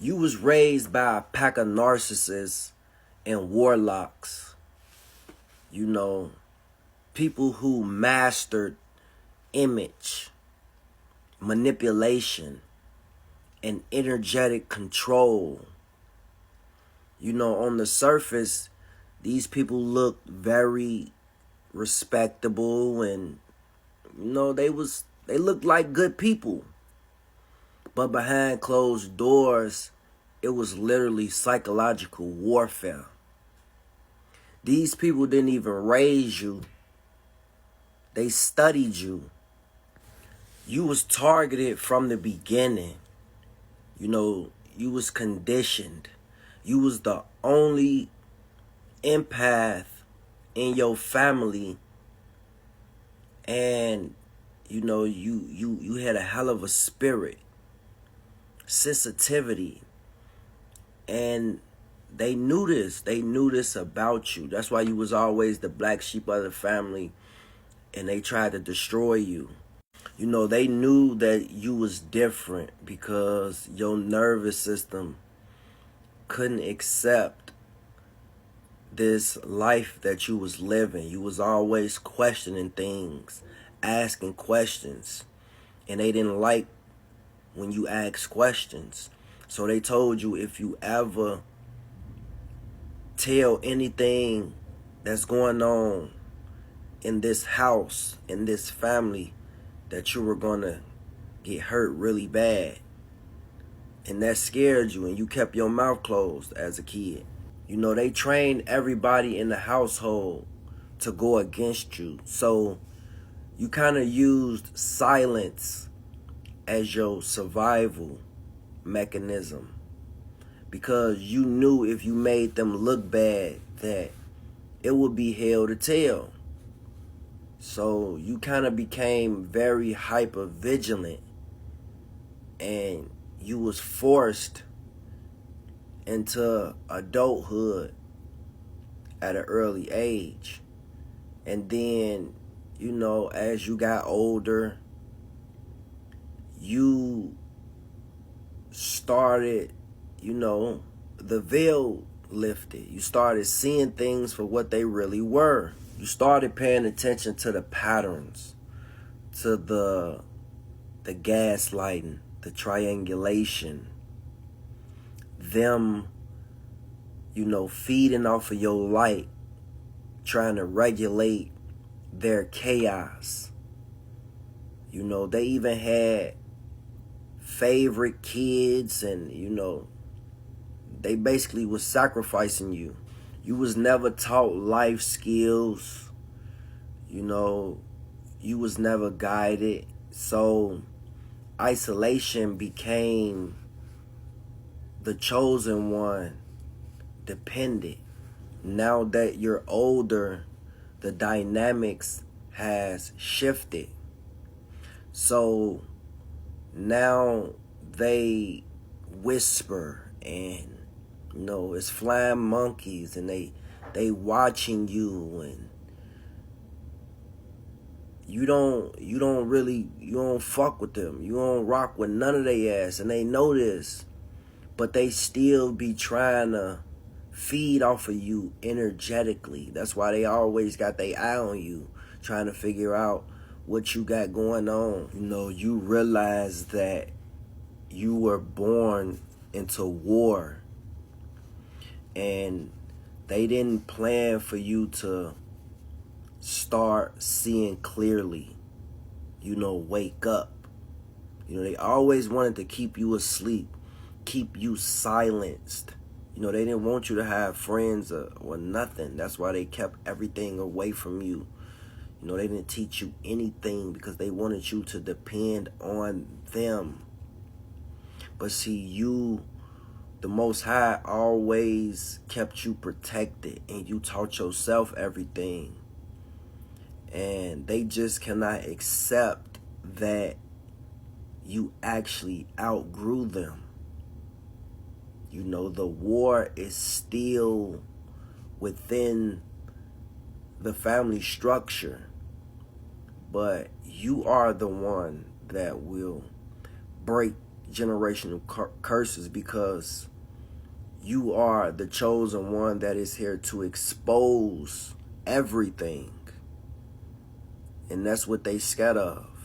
You was raised by a pack of narcissists and warlocks. You know, people who mastered image, manipulation, and energetic control. You know, on the surface, these people looked very respectable and they looked like good people. But behind closed doors, it was literally psychological warfare. These people didn't even raise you. They studied you. You was targeted from the beginning. You know, you was conditioned. You was the only empath in your family. And, you had a hell of a spirit, sensitivity. And they knew this. They knew this about you. That's why you was always the black sheep of the family. And they tried to destroy you. You know, they knew that you was different because your nervous system couldn't accept this life that you was living. You was always questioning things, asking questions. And they didn't like when you asked questions. So they told you if you ever tell anything that's going on in this house, in this family, that you were going to get hurt really bad. And that scared you and you kept your mouth closed as a kid. You know, they trained everybody in the household to go against you. So you kind of used silence as your survival mechanism. Because you knew if you made them look bad that it would be hell to tell. So you kind of became very hyper vigilant, and you was forced into adulthood at an early age. And then, as you got older, you started, the veil lifted. You started seeing things for what they really were. You started paying attention to the patterns, to the gaslighting, the triangulation, them, feeding off of your light, trying to regulate their chaos. They even had favorite kids and, they basically was sacrificing you. You was never taught life skills. You was never guided. So isolation became the chosen one, dependent. Now that you're older, the dynamics has shifted. So now they whisper and it's flying monkeys and they watching you, and you don't fuck with them. You don't rock with none of their ass, and they know this, but they still be trying to feed off of you energetically. That's why they always got their eye on you, trying to figure out what you got going on. You realize that you were born into war, and they didn't plan for you to start seeing clearly, wake up. They always wanted to keep you asleep, keep you silenced. They didn't want you to have friends or nothing. That's why they kept everything away from you. They didn't teach you anything because they wanted you to depend on them. But see, the Most High always kept you protected, and you taught yourself everything. And they just cannot accept that you actually outgrew them. The war is still within the family structure, but you are the one that will break generational curses, because you are the chosen one that is here to expose everything. And that's what they scared of.